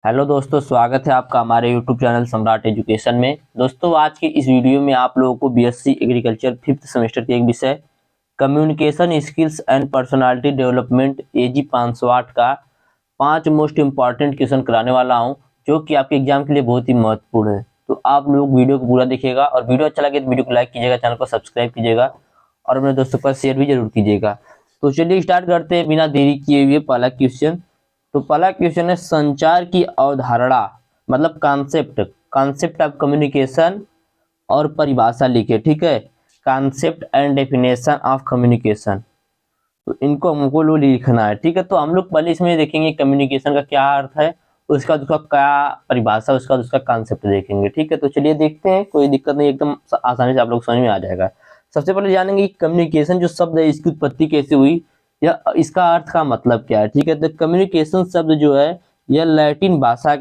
Hello दोस्तों, स्वागत है आपका हमारे यूट्यूब चैनल सम्राट एजुकेशन में। दोस्तों, आज की इस वीडियो में आप लोगों को बीएससी एग्रीकल्चर 5th सेमेस्टर के एक विषय communication skills and personality development AG 508 का 5 मोस्ट इम्पॉर्टेंट क्वेश्चन कराने वाला हूं, जो कि आपके एग्जाम के लिए बहुत ही महत्वपूर्ण है। तो आप लोग वीडियो को पूरा देखिएगा और वीडियो अच्छा लगे तो वीडियो को लाइक कीजिएगा, चैनल को सब्सक्राइब कीजिएगा और अपने दोस्तों पर शेयर भी जरूर कीजिएगा। तो चलिए स्टार्ट करते हैं बिना देरी किए हुए पहला क्वेश्चन। तो पहला क्वेश्चन है संचार की अवधारणा मतलब कॉन्सेप्ट ऑफ कम्युनिकेशन और परिभाषा लिखे। ठीक है, concept and definition of communication, तो इनको हमको लोग लिखना है। ठीक है, तो हम लोग पहले इसमें देखेंगे कम्युनिकेशन का क्या अर्थ है, उसका उसका क्या परिभाषा, उसका उसका कॉन्सेप्ट देखेंगे। ठीक है, तो चलिए देखते हैं, कोई दिक्कत नहीं, एकदम आसानी से आप लोग समझ में आ जाएगा। सबसे पहले जानेंगे कम्युनिकेशन जो शब्द है इसकी उत्पत्ति कैसे हुई या इसका अर्थ का मतलब क्या है। ठीक है, तो कम्युनिकेशन शब्द जो है यह लैटिन भाषा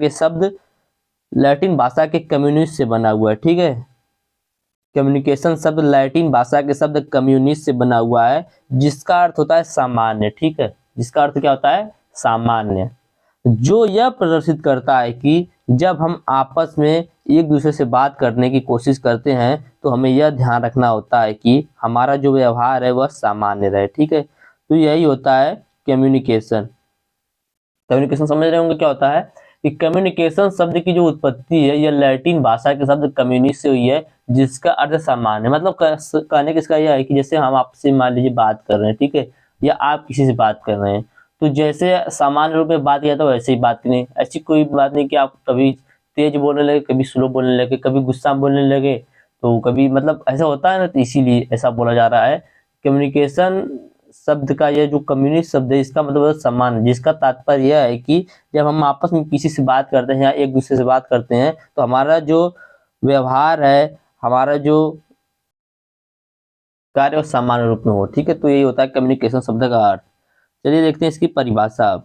के कम्युनिस्ट से बना हुआ है। ठीक है, कम्युनिकेशन शब्द लैटिन भाषा के शब्द कम्युनिस्ट से बना हुआ है, जिसका अर्थ होता है सामान्य। ठीक है, जिसका अर्थ क्या होता है, सामान्य, जो यह प्रदर्शित करता है कि जब हम आपस में एक दूसरे से बात करने की कोशिश करते हैं तो हमें यह ध्यान रखना होता है कि हमारा जो व्यवहार है वह सामान्य रहे। ठीक है, तो यही होता है कम्युनिकेशन। कम्युनिकेशन समझ रहे होंगे क्या होता है कि कम्युनिकेशन शब्द की जो उत्पत्ति है यह लैटिन भाषा के शब्द कम्युनिस्ट से हुई है, जिसका अर्थ सामान्य। मतलब कहने का इसका यह है कि जैसे हम आपसे मान लीजिए बात कर रहे हैं, ठीक है, या आप किसी से बात कर रहे हैं, तो जैसे सामान्य रूप में बात किया तो वैसे ही बात करें। ऐसी कोई बात नहीं कि आप कभी तेज बोलने लगे, कभी स्लो बोलने लगे, कभी गुस्सा बोलने लगे, तो कभी मतलब ऐसा होता है ना, तो इसीलिए ऐसा बोला जा रहा है। कम्युनिकेशन शब्द का यह जो कम्युनिस्ट शब्द है इसका मतलब है सम्मान, जिसका तात्पर्य यह है कि जब हम आपस में किसी से बात करते हैं या एक दूसरे से बात करते हैं तो हमारा जो व्यवहार है, हमारा जो कार्य वो सामान्य रूप में हो। ठीक है, तो यही होता है कम्युनिकेशन शब्द का अर्थ। चलिए देखते हैं इसकी परिभाषा।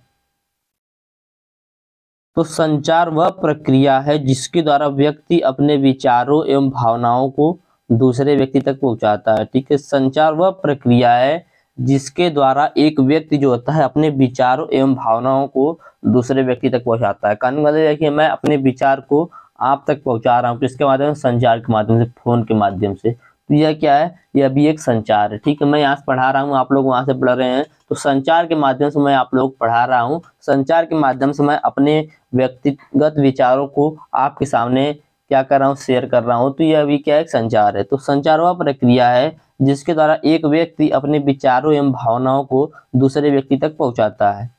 तो संचार वह प्रक्रिया है जिसके द्वारा व्यक्ति अपने विचारों एवं भावनाओं को दूसरे व्यक्ति तक पहुंचाता है। ठीक है, संचार वह प्रक्रिया है जिसके द्वारा एक व्यक्ति जो होता है अपने विचारों एवं भावनाओं को दूसरे व्यक्ति तक पहुंचाता है। कहने का मतलब है कि मैं अपने विचार को आप तक पहुंचा रहा हूँ, किसके माध्यम से, संचार के माध्यम से, फोन के माध्यम से। तो यह क्या है, यह भी एक संचार है। ठीक है, मैं यहाँ से पढ़ा रहा हूँ, आप लोग वहां से पढ़ रहे हैं, तो संचार के माध्यम से मैं आप लोग पढ़ा रहा हूँ, संचार के माध्यम से मैं अपने व्यक्तिगत विचारों को आपके सामने क्या कर रहा हूँ, शेयर कर रहा हूँ। तो यह भी क्या है, संचार है। तो संचार वह प्रक्रिया है जिसके द्वारा एक व्यक्ति अपने विचारों एवं भावनाओं को दूसरे व्यक्ति तक पहुंचाता है।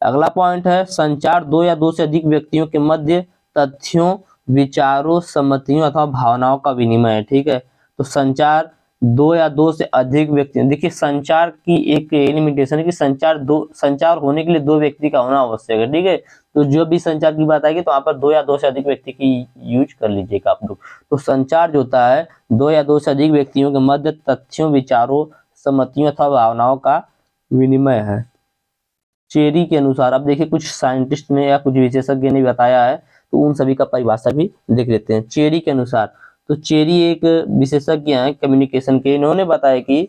अगला पॉइंट है संचार दो या दो से अधिक व्यक्तियों के मध्य तथ्यों, विचारों, सम्मतियों अथवा भावनाओं का विनिमय है। ठीक है, तो संचार दो या दो से अधिक व्यक्ति, देखिए संचार की एक लिमिटेशन है कि संचार होने के लिए दो व्यक्ति का होना आवश्यक है। ठीक है, तो जो भी संचार की बात आएगी तो वहां पर दो या दो से अधिक व्यक्ति की यूज कर लीजिएगा आप लोग। तो संचार जो होता है दो या दो से अधिक व्यक्तियों के मध्य तथ्यों, विचारों, सम्मतियों अथवा भावनाओं का विनिमय है। चेरी के अनुसार, अब देखिए कुछ साइंटिस्ट ने या कुछ विशेषज्ञ ने बताया है, तो उन सभी का परिभाषा भी देख लेते हैं। चेरी के अनुसार, तो चेरी एक विशेषज्ञ हैं कम्युनिकेशन के, इन्होंने बताया कि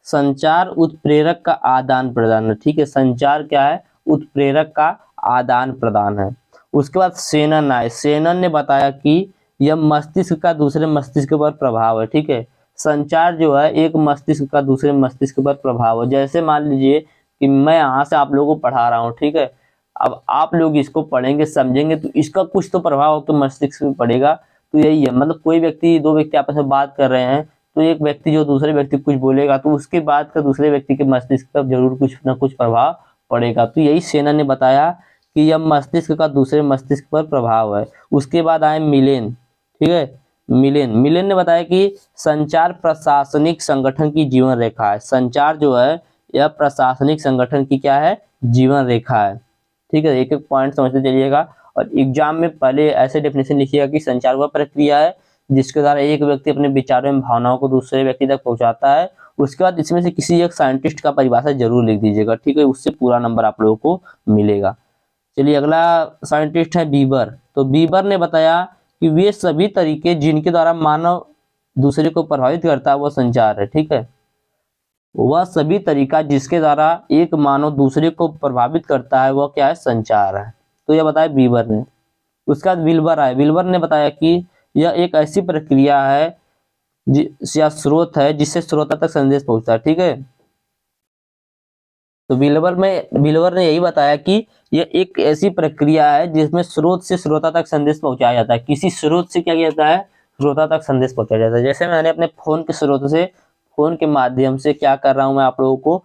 संचार उत्प्रेरक का आदान प्रदान है। ठीक है, संचार क्या है, उत्प्रेरक का आदान प्रदान है। उसके बाद सेनन आए, सेनन ने बताया कि यह मस्तिष्क का दूसरे मस्तिष्क पर प्रभाव है। ठीक है, संचार जो है एक मस्तिष्क का दूसरे मस्तिष्क पर प्रभाव है। जैसे मान लीजिए कि मैं यहाँ से आप लोगों को पढ़ा रहा हूँ, ठीक है, अब आप लोग इसको पढ़ेंगे, समझेंगे, तो इसका कुछ तो प्रभाव तो मस्तिष्क में पड़ेगा। तो यही है, मतलब कोई व्यक्ति, दो व्यक्ति आपस में बात कर रहे हैं, तो एक व्यक्ति जो दूसरे व्यक्ति कुछ बोलेगा तो उसके बाद का दूसरे व्यक्ति के मस्तिष्क पर जरूर कुछ ना कुछ प्रभाव पड़ेगा। तो यही सेना ने बताया कि यह मस्तिष्क का दूसरे मस्तिष्क पर प्रभाव है। उसके बाद आए मिलेन। ठीक है, मिलेन ने बताया कि संचार प्रशासनिक संगठन की जीवन रेखा है। संचार जो है यह प्रशासनिक संगठन की क्या है, जीवन रेखा है। ठीक है, एक एक पॉइंट समझते चलिएगा और एग्जाम में पहले ऐसे डेफिनेशन लिखिएगा कि संचार वह प्रक्रिया है जिसके द्वारा एक व्यक्ति अपने विचारों एवं भावनाओं को दूसरे व्यक्ति तक पहुंचाता है। उसके बाद इसमें से किसी एक साइंटिस्ट का परिभाषा जरूर लिख दीजिएगा। ठीक है, उससे पूरा नंबर आप लोगों को मिलेगा। चलिए अगला साइंटिस्ट है बीबर। तो बीबर ने बताया कि वे सभी तरीके जिनके द्वारा मानव दूसरे को प्रभावित करता है वह संचार है। ठीक है, वह सभी तरीका जिसके द्वारा एक मानव दूसरे को प्रभावित करता है वह क्या है, संचार है। तो यह बताया बीबर ने। उसके बाद विल्बर आए। विल्बर ने बताया कि यह एक ऐसी प्रक्रिया है या स्रोत है जिससे श्रोता तक संदेश पहुंचता है। ठीक है, तो विल्बर ने यही बताया कि यह एक ऐसी प्रक्रिया है जिसमें स्रोत से श्रोता तक संदेश पहुंचाया जाता है। किसी स्रोत से क्या किया जाता है, श्रोता तक संदेश पहुंचाया जाता है। जैसे मैंने अपने फोन के स्रोत से, फोन के माध्यम से क्या कर रहा हूं मैं आप लोगों को,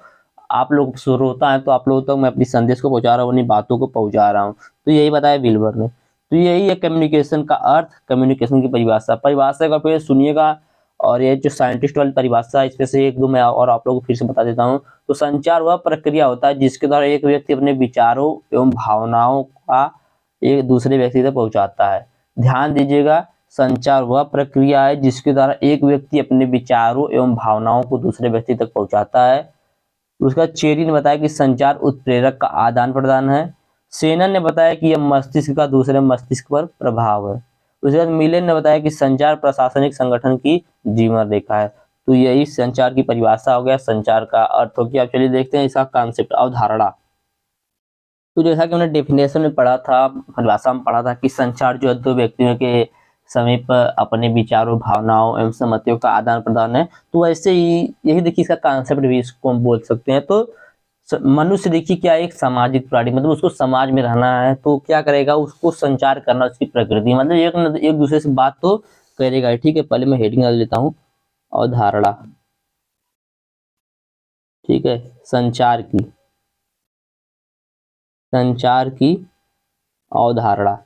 आप लोग श्रोता हैं तो आप लोगों तक मैं अपनी संदेश को पहुंचा रहा हूँ, अपनी बातों को पहुंचा रहा हूँ। तो यही बताया विल्बर ने। तो यही है कम्युनिकेशन का अर्थ, कम्युनिकेशन की परिभाषा का फिर सुनिएगा। और ये जो साइंटिस्ट वाली परिभाषा है इसमें से एक दो मैं और आप लोगों को फिर से बता देता हूँ। तो संचार वह प्रक्रिया होता है जिसके द्वारा एक व्यक्ति अपने विचारों एवं भावनाओं का एक दूसरे व्यक्ति तक पहुंचाता है। ध्यान दीजिएगा, संचार वह प्रक्रिया है जिसके द्वारा एक व्यक्ति अपने विचारों एवं भावनाओं को दूसरे व्यक्ति तक पहुंचाता है। उसका चेरी ने बताया कि संचार उत्प्रेरक का आदान प्रदान है। सेनन ने बताया कि यह मस्तिष्क का दूसरे मस्तिष्क पर प्रभाव है। उसके बाद मिलेन ने बताया कि संचार प्रशासनिक संगठन की जीवन रेखा है। तो यही संचार की परिभाषा हो गया, संचार का अर्थ हो गया। अब चलिए देखते हैं इसका कॉन्सेप्ट, अवधारणा। तो जैसा कि हमने डेफिनेशन में पढ़ा था, परिभाषा में पढ़ा था कि संचार जो है दो व्यक्तियों के समीप अपने विचारों, भावनाओं एवं सहमतियों का आदान प्रदान है। तो ऐसे ही यही देखिए इसका कॉन्सेप्ट भी इसको हम बोल सकते हैं। तो मनुष्य देखिए क्या एक सामाजिक प्राणी, मतलब उसको समाज में रहना है तो क्या करेगा, उसको संचार करना उसकी प्रकृति, मतलब एक दूसरे से बात तो करेगा। ठीक है, पहले मैं हेडिंग डाल लेता हूँ, अवधारणा। ठीक है, संचार की अवधारणा।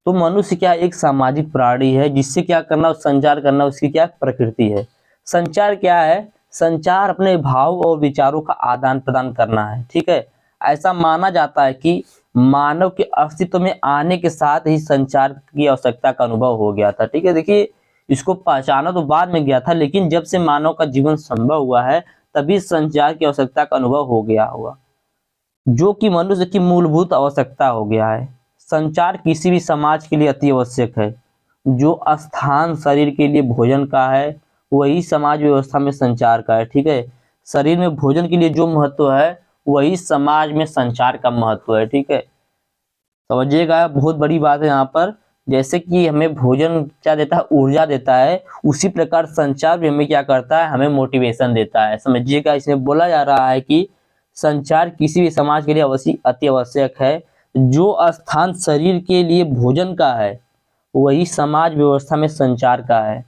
तो मनुष्य क्या एक सामाजिक प्राणी है जिससे क्या करना, संचार करना उसकी क्या प्रकृति है। संचार क्या है, संचार अपने भाव और विचारों का आदान प्रदान करना है। ठीक है, ऐसा माना जाता है कि मानव के अस्तित्व में आने के साथ ही संचार की आवश्यकता का अनुभव हो गया था। ठीक है, देखिए इसको पहचाना तो बाद में गया था, लेकिन जब से मानव का जीवन संभव हुआ है तभी संचार की आवश्यकता का अनुभव हो गया होगा, जो कि मनुष्य की मूलभूत आवश्यकता हो गया है। संचार किसी भी समाज के लिए अति आवश्यक है। जो स्थान शरीर के लिए भोजन का है वही समाज व्यवस्था में संचार का है। ठीक है, शरीर में भोजन के लिए जो महत्व है वही समाज में संचार का महत्व है। ठीक है, समझिएगा, बहुत बड़ी बात है यहाँ पर। जैसे कि हमें भोजन क्या देता है, ऊर्जा देता है, उसी प्रकार संचार भी हमें क्या करता है, हमें मोटिवेशन देता है। समझिएगा, इसमें बोला जा रहा है कि संचार किसी भी समाज के लिए अति आवश्यक है। जो स्थान शरीर के लिए भोजन का है वही समाज व्यवस्था में संचार का है।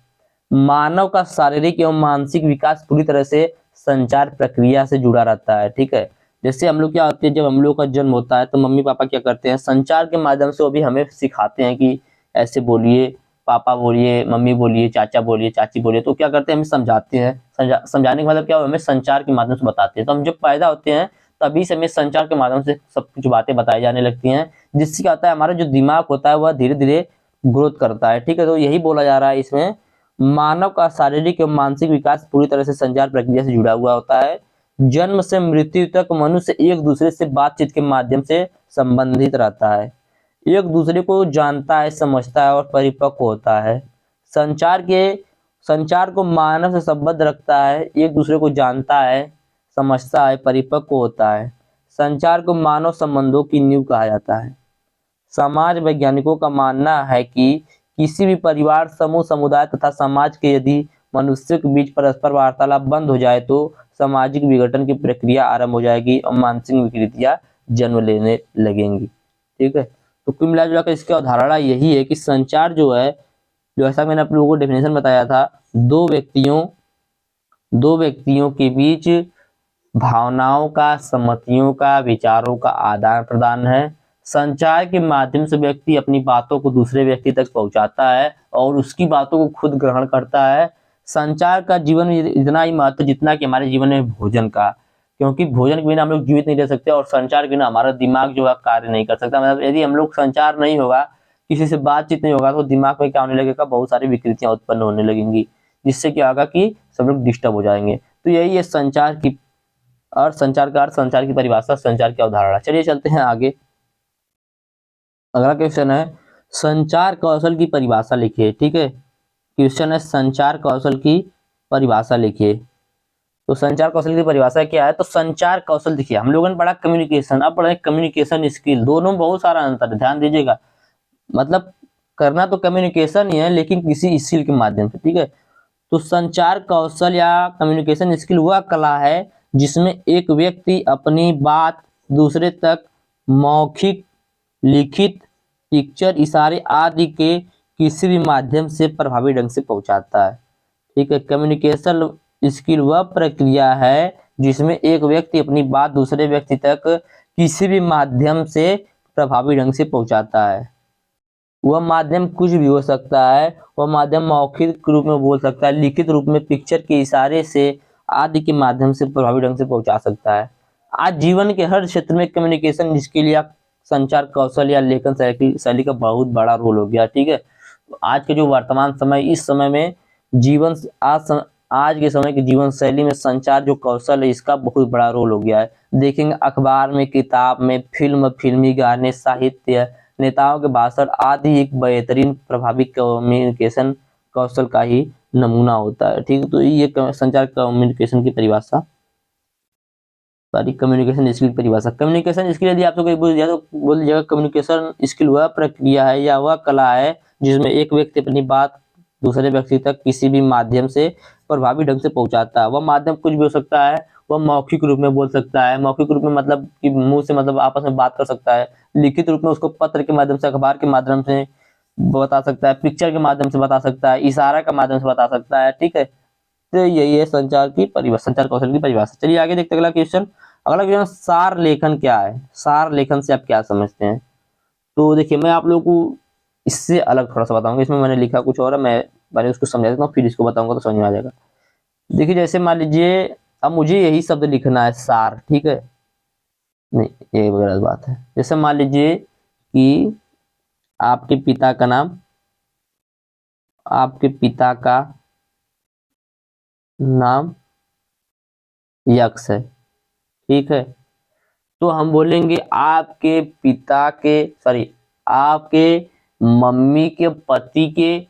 मानव का शारीरिक एवं मानसिक विकास पूरी तरह से संचार प्रक्रिया से जुड़ा रहता है। ठीक है, जैसे हम लोग क्या होते हैं, जब हम लोग का जन्म होता है तो मम्मी पापा क्या करते हैं, संचार के माध्यम से वो भी हमें सिखाते हैं कि ऐसे बोलिए, पापा बोलिए, मम्मी बोलिए, चाचा बोलिए, चाची बोलिए। तो क्या करते हैं, हमें समझाते हैं। समझाने का मतलब क्या, हमें संचार के माध्यम से बताते हैं। तो हम जब पैदा होते हैं तभी से हमें संचार के माध्यम से सब कुछ बातें बताई जाने लगती हैं, जिससे क्या होता है, हमारा जो दिमाग होता है वह धीरे धीरे ग्रोथ करता है। ठीक है, तो यही बोला जा रहा है इसमें, मानव का शारीरिक एवं मानसिक विकास पूरी तरह से संचार प्रक्रिया से जुड़ा हुआ होता है। जन्म से मृत्यु तक मनुष्य एक दूसरे से बातचीत के माध्यम से संबंधित रहता है, एक दूसरे को जानता है, समझता है और परिपक्व होता है। संचार को मानव से संबद्ध रखता है, एक दूसरे को जानता है, समझता है, परिपक्व होता है। संचार को मानव संबंधों की नींव कहा जाता है। समाज वैज्ञानिकों का मानना है कि किसी भी परिवार, समूह, समुदाय तथा समाज के यदि मनुष्य के बीच परस्पर वार्तालाप बंद हो जाए तो सामाजिक विघटन की प्रक्रिया आरंभ हो जाएगी और मानसिक विकृतियां जन्म लेने लगेंगी। ठीक है, तो कुल मिलाकर इसकी अवधारणा यही है कि संचार जो है, जो ऐसा मैंने आप लोगों को डेफिनेशन बताया था, दो व्यक्तियों के बीच भावनाओं का, सहमतियों का, विचारों का आदान प्रदान है। संचार के माध्यम से व्यक्ति अपनी बातों को दूसरे व्यक्ति तक पहुंचाता है और उसकी बातों को खुद ग्रहण करता है। संचार का जीवन में इतना ही महत्व जितना कि हमारे जीवन में भोजन का, क्योंकि भोजन के बिना हम लोग जीवित नहीं रह सकते और संचार के बिना हमारा दिमाग जो है कार्य नहीं कर सकता। मतलब यदि हम लोग संचार नहीं होगा, किसी से बातचीत नहीं होगा, तो दिमाग में क्या होने लगेगा, बहुत सारी विकृतियां उत्पन्न होने लगेंगी, जिससे क्या होगा कि सब लोग डिस्टर्ब हो जाएंगे। तो यही है संचार की और संचार का अर्थ, संचार की परिभाषा, संचार की अवधारणा। चलिए चलते हैं आगे। अगला क्वेश्चन है, संचार कौशल की परिभाषा लिखिए। ठीक है, क्वेश्चन है संचार कौशल की परिभाषा लिखिए। तो संचार कौशल की परिभाषा क्या है, तो संचार कौशल देखिए, हम लोगों ने पढ़ा कम्युनिकेशन, अब पढ़े कम्युनिकेशन स्किल। दोनों में बहुत सारा अंतर है, ध्यान दीजिएगा। मतलब करना तो कम्युनिकेशन ही है, लेकिन किसी स्किल के माध्यम से, ठीक है। तो संचार कौशल या कम्युनिकेशन स्किल वह कला है जिसमें एक व्यक्ति अपनी बात दूसरे तक मौखिक, लिखित, पिक्चर, इशारे आदि के किसी भी माध्यम से प्रभावी ढंग से पहुंचाता है, ठीक है। कम्युनिकेशन स्किल वह प्रक्रिया है जिसमें एक व्यक्ति अपनी बात दूसरे व्यक्ति तक किसी भी माध्यम से प्रभावी ढंग से पहुंचाता है। वह माध्यम कुछ भी हो सकता है, वह माध्यम मौखिक रूप में बोल सकता है, लिखित रूप में पिक्चर के इशारे से आदि के माध्यम से प्रभावी ढंग से पहुंचा सकता है। आज जीवन के हर क्षेत्र में कम्युनिकेशन स्किल या संचार कौशल या लेखन शैली का बहुत बड़ा रोल हो गया, ठीक है। तो आज के जो वर्तमान समय, इस समय में जीवन आज के समय की जीवन शैली में संचार जो कौशल है इसका बहुत बड़ा रोल हो गया है। देखेंगे अखबार में, किताब में, फिल्मी गाने, साहित्य, नेताओं के भाषण आदि एक बेहतरीन प्रभावी कम्युनिकेशन कौशल का ही नमूना होता है, ठीक है। तो ये संचार कम्युनिकेशन की परिभाषा, सॉरी कम्युनिकेशन स्किल की परिभाषा। कम्युनिकेशन स्किल यदि आपको कोई बोल दिया तो बोल दीजिएगा कम्युनिकेशन स्किल वह प्रक्रिया है या वह कला है जिसमें एक व्यक्ति अपनी बात दूसरे व्यक्ति तक किसी भी माध्यम से प्रभावी ढंग से पहुंचाता है। वह माध्यम कुछ भी हो सकता है, वह मौखिक रूप में बोल सकता है, मौखिक रूप में मतलब कि मुंह से मतलब आपस में बात कर सकता है, लिखित रूप में उसको पत्र के माध्यम से, अखबार के माध्यम से बता सकता है, पिक्चर के माध्यम से बता सकता है, इशारा के माध्यम से बता सकता है, ठीक है। तो यही है संचार की परिभाषा, संचार कौशल की परिभाषा। चलिए आगे देखते हैं अगला क्वेश्चन। अगला क्वेश्चन, सार लेखन क्या है? सार लेखन से आप क्या समझते हैं? तो देखिए मैं आप लोगों को इससे अलग थोड़ा सा बताऊंगा, इसमें मैंने लिखा कुछ और है, मैं पहले उसको समझा देता हूँ फिर इसको बताऊंगा तो समझ में आ जाएगा। देखिए जैसे मान लीजिए अब मुझे यही शब्द लिखना है सार, ठीक है, नहीं ये गलत बात है। जैसे मान लीजिए कि आपके पिता का नाम, आपके पिता का नाम यक्ष है, ठीक है। तो हम बोलेंगे आपके पिता के, सॉरी आपके मम्मी के पति के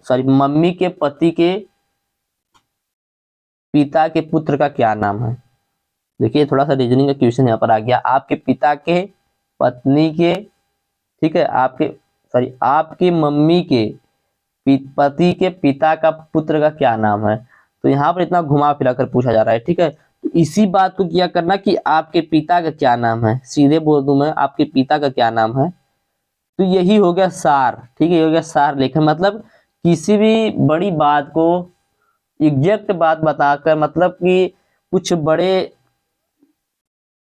मम्मी के पति के पिता के पुत्र का क्या नाम है? देखिए थोड़ा सा रीजनिंग का क्वेश्चन यहाँ पर आ गया। आपके पिता के पत्नी के, ठीक है, आपके मम्मी के पति के पिता का पुत्र का क्या नाम है? तो यहाँ पर इतना घुमा फिरा कर पूछा जा रहा है, ठीक है। तो इसी बात को क्या करना कि आपके पिता का क्या नाम है, सीधे बोल दूं मैं आपके पिता का क्या नाम है, तो यही हो गया सार, ठीक है। ये हो गया सार लेखन, मतलब किसी भी बड़ी बात को एग्जैक्ट बात बताकर, मतलब कि कुछ बड़े,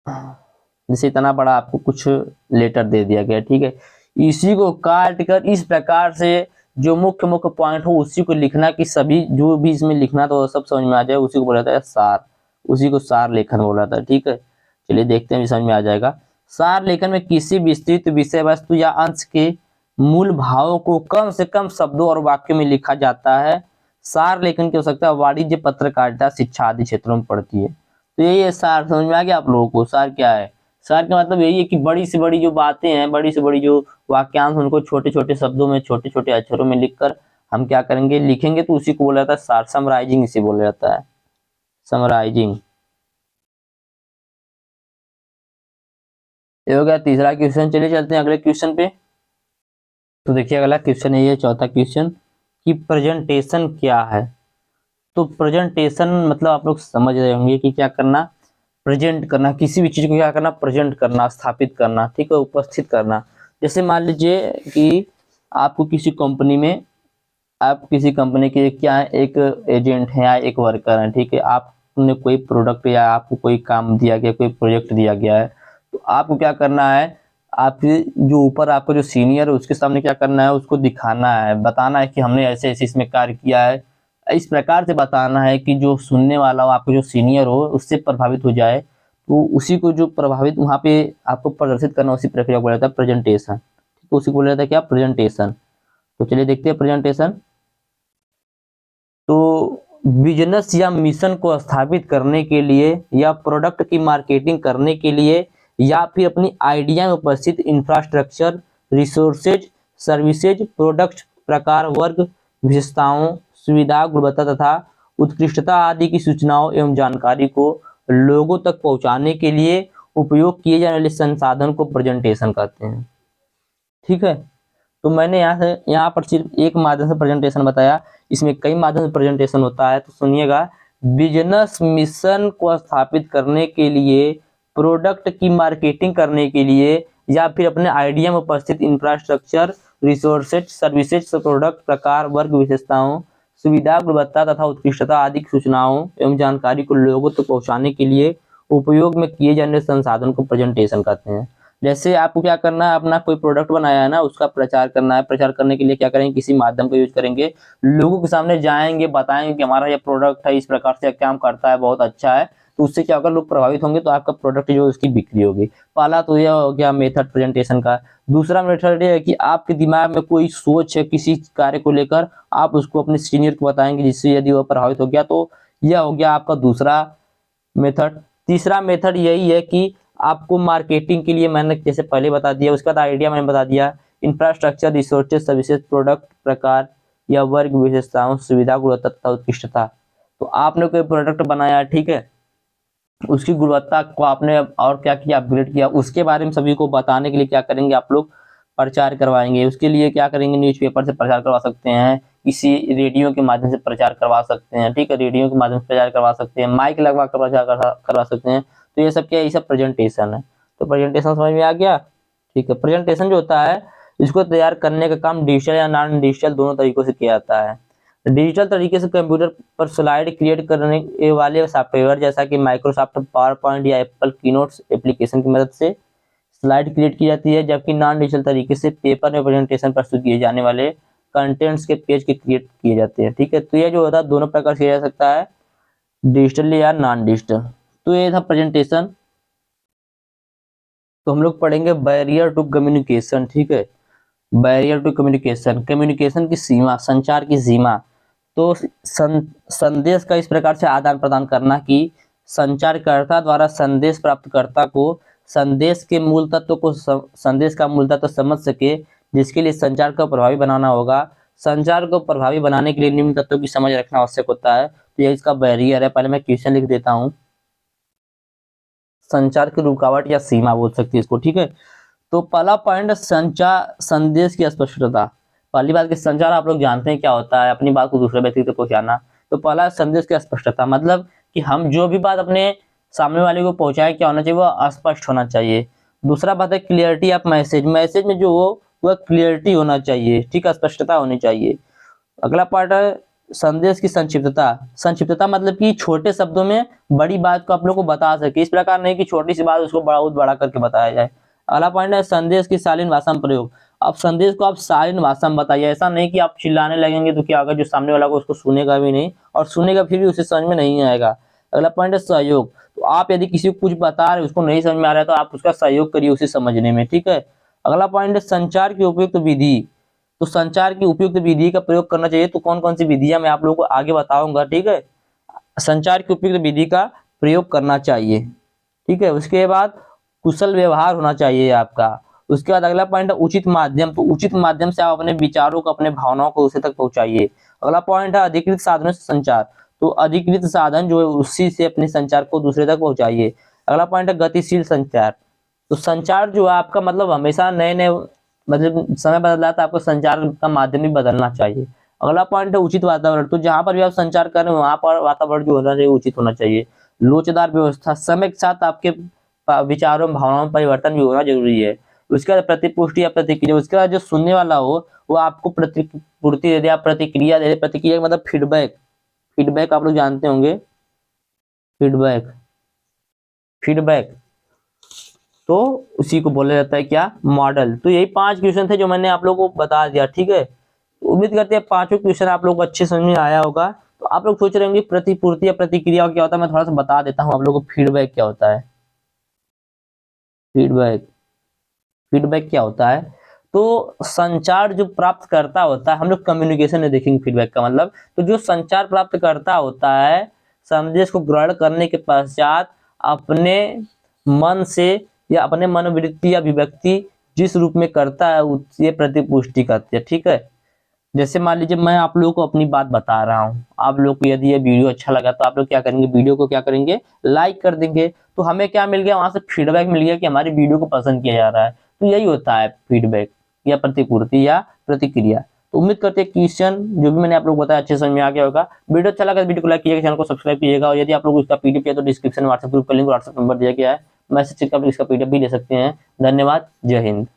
जैसे इतना बड़ा आपको कुछ लेटर दे दिया गया, ठीक है, इसी को काट कर इस प्रकार से जो मुख्य मुख्य पॉइंट हो उसी को लिखना कि सभी जो भी इसमें लिखना तो सब समझ में आ जाए, उसी को बोला जाता है सार, उसी को सार लेखन बोला जाता है, ठीक है। चलिए देखते हैं समझ में आ जाएगा। सार लेखन में किसी विस्तृत विषय वस्तु या अंश के मूल भावों को कम से कम शब्दों और वाक्यों में लिखा जाता है। सार लेखन की आवश्यकता वाणिज्य, पत्रकारिता, शिक्षा आदि क्षेत्रों में पड़ती है। तो यही है सार, समझ में आ गया आप लोगों को सार क्या है? सार का मतलब यही है कि बड़ी से बड़ी जो बातें हैं, बड़ी से बड़ी जो वाक्यांश, उनको छोटे छोटे शब्दों में, छोटे छोटे अक्षरों में लिखकर हम क्या करेंगे, लिखेंगे, तो उसी को बोला जाता है सार। समराइजिंग इसे बोला जाता है, समराइजिंग। ये हो गया तीसरा क्वेश्चन। चलिए चलते हैं अगले क्वेश्चन पे। तो देखिए अगला क्वेश्चन है ये चौथा क्वेश्चन कि प्रेजेंटेशन क्या है? तो प्रेजेंटेशन मतलब आप लोग समझ रहे होंगे कि क्या करना, प्रेजेंट करना, किसी भी चीज को क्या करना, प्रेजेंट करना, स्थापित करना, ठीक है, उपस्थित करना। जैसे मान लीजिए कि आपको किसी कंपनी में, आप किसी कंपनी के क्या है, एक एजेंट है या एक वर्कर है, ठीक है। आपने कोई प्रोडक्ट या आपको कोई काम दिया गया, कोई प्रोजेक्ट दिया गया है, तो आपको क्या करना है, आपके जो ऊपर आपको जो सीनियर है उसके सामने क्या करना है, उसको दिखाना है, बताना है कि हमने ऐसे ऐसे इसमें कार्य किया है। इस प्रकार से बताना है कि जो सुनने वाला हो, आपको जो सीनियर हो, उससे प्रभावित हो जाए। तो उसी को जो प्रभावित वहाँ पे आपको प्रदर्शित करना, उसी प्रक्रिया को बोला जाता है प्रेजेंटेशन। तो उसी को बोला जाता है क्या, प्रेजेंटेशन। तो चलिए देखते हैं प्रेजेंटेशन। तो बिजनेस या मिशन को स्थापित करने के लिए या प्रोडक्ट की मार्केटिंग करने के लिए या फिर अपनी आइडिया में उपस्थित इंफ्रास्ट्रक्चर, रिसोर्सेज, सर्विसेज, प्रोडक्ट, प्रकार, वर्ग, विशेषताओं, सुविधा, गुणवत्ता तथा उत्कृष्टता आदि की सूचनाओं एवं जानकारी को लोगों तक पहुंचाने के लिए उपयोग किए जाने वाले संसाधन को प्रेजेंटेशन कहते हैं, ठीक है। तो मैंने यहाँ पर सिर्फ एक माध्यम से प्रेजेंटेशन बताया, इसमें कई माध्यम से प्रेजेंटेशन होता है। तो सुनिएगा, बिजनेस मिशन को स्थापित करने के लिए, प्रोडक्ट की मार्केटिंग करने के लिए, या फिर अपने आइडिया में उपस्थित इंफ्रास्ट्रक्चर, रिसोर्सेज, सर्विसेज, प्रोडक्ट प्रकार, वर्ग विशेषताओं, सुविधा, गुणवत्ता तथा उत्कृष्टता आदि सूचनाओं एवं जानकारी को लोगों तक पहुंचाने के लिए उपयोग में किए जाने संसाधन को प्रेजेंटेशन कहते हैं। जैसे आपको क्या करना है, अपना कोई प्रोडक्ट बनाया है ना, उसका प्रचार करना है। प्रचार करने के लिए क्या करेंगे, किसी माध्यम का यूज करेंगे, लोगों के सामने जाएंगे, बताएंगे कि हमारा ये प्रोडक्ट है, इस प्रकार से काम करता है, बहुत अच्छा है। तो उससे क्या होगा, लोग प्रभावित होंगे, तो आपका प्रोडक्ट जो उसकी बिक्री होगी। पहला तो यह हो गया मेथड प्रेजेंटेशन का। दूसरा मेथड ये है कि आपके दिमाग में कोई सोच है किसी कार्य को लेकर, आप उसको अपने सीनियर को बताएंगे, जिससे यदि वो प्रभावित हो गया तो यह हो गया आपका दूसरा मेथड। तीसरा मेथड यही है कि आपको मार्केटिंग के लिए, मैंने जैसे पहले बता दिया, उसका आइडिया मैंने बता दिया, इंफ्रास्ट्रक्चर, रिसोर्सेज, सर्विसेज, प्रोडक्ट प्रकार या वर्ग विशेषताओं, सुविधा, गुणवत्ता तथा उत्कृष्टता। तो आपने कोई प्रोडक्ट बनाया, ठीक है, उसकी गुणवत्ता को आपने और क्या किया, अपग्रेड किया, उसके बारे में सभी को बताने के लिए क्या करेंगे, आप लोग प्रचार करवाएंगे। उसके लिए क्या करेंगे, न्यूज़पेपर से प्रचार करवा सकते हैं, किसी रेडियो के माध्यम से प्रचार करवा सकते हैं, ठीक है, रेडियो के माध्यम से प्रचार करवा सकते हैं, माइक लगवा कर प्रचार करवा सकते हैं। तो ये सब क्या है, ये सब प्रेजेंटेशन है। तो प्रेजेंटेशन समझ में आ गया, ठीक है। प्रेजेंटेशन जो होता है, इसको तैयार करने का काम डिजिटल या नॉन डिजिटल दोनों तरीकों से किया जाता है। डिजिटल तरीके से कंप्यूटर पर स्लाइड क्रिएट करने वाले सॉफ्टवेयर जैसा कि माइक्रोसॉफ्ट पावर पॉइंट या एप्पल कीनोट्स एप्लीकेशन की मदद से स्लाइड क्रिएट की जाती है, जबकि नॉन डिजिटल तरीके से पेपर में प्रेजेंटेशन प्रस्तुत किए जाने वाले कंटेंट्स के पेज के क्रिएट किए जाते हैं, ठीक है। तो ये जो होता है दोनों प्रकार से किया जा सकता है, डिजिटल या नॉन डिजिटल। तो ये था प्रेजेंटेशन। तो हम लोग पढ़ेंगे बैरियर टू कम्युनिकेशन, ठीक है। बैरियर टू कम्युनिकेशन, कम्युनिकेशन की सीमा, संचार की सीमा। तो संदेश का इस प्रकार से आदान प्रदान करना कि संचारकर्ता द्वारा संदेश प्राप्तकर्ता को संदेश के मूल तत्व को संदेश का मूल तत्व समझ सके, जिसके लिए संचार को प्रभावी बनाना होगा। संचार को प्रभावी बनाने के लिए निम्न तत्वों की समझ रखना आवश्यक होता है। तो ये इसका बैरियर है। पहले मैं क्वेश्चन लिख देता हूँ, संचार की रुकावट या सीमा बोल सकती है इसको, ठीक है। तो पहला पॉइंट, संचार संदेश की स्पष्टता। पहली बात कि संचार आप लोग जानते हैं क्या होता है, अपनी बात को दूसरे व्यक्ति तक पहुंचाना। तो पहला संदेश की स्पष्टता, मतलब कि हम जो भी बात अपने सामने वाले को पहुंचाए, क्या होना चाहिए, वो स्पष्ट होना चाहिए। दूसरा बात है क्लियरिटी ऑफ मैसेज, मैसेज में जो हो वह क्लियरिटी होना चाहिए, ठीक है, स्पष्टता होनी चाहिए। अगला पार्ट है संदेश की संक्षिप्तता। संक्षिप्तता मतलब कि छोटे शब्दों में बड़ी बात को आप लोग को बता सके, इस प्रकार नहीं कि छोटी सी बात उसको बहुत बड़ा करके बताया जाए। अगला पॉइंट है संदेश की शालीन भाषा में प्रयोग। अब संदेश को आप शालीन भाषा में बताइए, ऐसा नहीं कि आप चिल्लाने लगेंगे तो क्या होगा, जो सामने वाला को उसको सुनेगा भी नहीं, और सुनेगा फिर भी उसे समझ में नहीं आएगा। अगला पॉइंट है सहयोग। तो आप यदि किसी को कुछ बता रहे हैं, उसको नहीं समझ में आ रहा है, तो आप उसका सहयोग करिए उसे समझने में, ठीक है। अगला पॉइंट है संचार की उपयुक्त विधि। तो संचार की उपयुक्त विधि का प्रयोग करना चाहिए। तो कौन कौन सी विधियां मैं आप लोगों को आगे बताऊंगा, ठीक है। संचार की उपयुक्त विधि का प्रयोग करना चाहिए, ठीक है। उसके बाद कुशल व्यवहार होना चाहिए आपका। उसके बाद अगला पॉइंट है उचित माध्यम। तो उचित माध्यम से आप अपने विचारों को, अपने भावनाओं को दूसरे तक पहुंचाइए। अगला पॉइंट है अधिकृत साधनों से संचार। तो अधिकृत साधन जो है उसी से अपने संचार को दूसरे तक पहुंचाइए। अगला पॉइंट है गतिशील संचार। तो संचार जो है आपका, मतलब हमेशा नए नए, मतलब समय बदल रहा है तो आपको संचार का माध्यम भी बदलना चाहिए। अगला पॉइंट है उचित वातावरण। तो जहां पर भी आप संचार कर रहे हैं वहां पर वातावरण जो होना चाहिए उचित होना चाहिए। लोचदार व्यवस्था, समय के साथ आपके विचारों भावनाओं में परिवर्तन भी होना जरूरी है। उसके बाद प्रतिपुष्टि या प्रतिक्रिया। उसके बाद जो सुनने वाला हो वो आपको प्रतिपूर्ति दे दे, आप प्रतिक्रिया दे दे। प्रतिक्रिया मतलब फीडबैक। फीडबैक आप लोग जानते होंगे, फीडबैक, फीडबैक तो उसी को बोला जाता है क्या, मॉडल। तो यही 5 क्वेश्चन थे जो मैंने आप लोगों को बता दिया, ठीक है। उम्मीद करते हैं 5 क्वेश्चन आप लोग को अच्छे समझ में आया होगा। तो आप लोग सोच रहे होंगे प्रतिपूर्ति या प्रतिक्रिया क्या होता है, मैं थोड़ा सा बता देता हूँ आप लोगों को। फीडबैक क्या होता है, फीडबैक, फीडबैक क्या होता है। तो संचार जो प्राप्त करता होता है, हम लोग कम्युनिकेशन में देखेंगे फीडबैक का मतलब। तो जो संचार प्राप्त करता होता है, संदेश को ग्रहण करने के पश्चात अपने मन से या अपने मनोवृत्ति या अभिव्यक्ति जिस रूप में करता है उसे प्रतिपुष्टि करते हैं, ठीक है। जैसे मान लीजिए मैं आप लोगों को अपनी बात बता रहा हूँ, आप लोग को यदि ये वीडियो अच्छा लगा तो आप लोग क्या करेंगे, वीडियो को क्या करेंगे, लाइक कर देंगे। तो हमें क्या मिल गया, वहां से फीडबैक मिल गया कि हमारी वीडियो को पसंद किया जा रहा है। तो यही होता है फीडबैक, या प्रतिपूर्ति या प्रतिक्रिया। तो उम्मीद करते हैं क्वेश्चन जो भी मैंने आप लोग बताया अच्छे समझ में आ गया होगा। वीडियो अच्छा लगा वीडियो को लाइक कीजिएगा, चैनल को सब्सक्राइब कीजिएगा, और यदि आप लोग इसका पीडीएफ चाहिए तो डिस्क्रिप्शन व्हाट्सएप ग्रुप का लिंक, व्हाट्सएप नंबर दिया गया है, मैसेज करके आप इसका पीडीएफ भी ले सकते हैं। धन्यवाद, जय हिंद।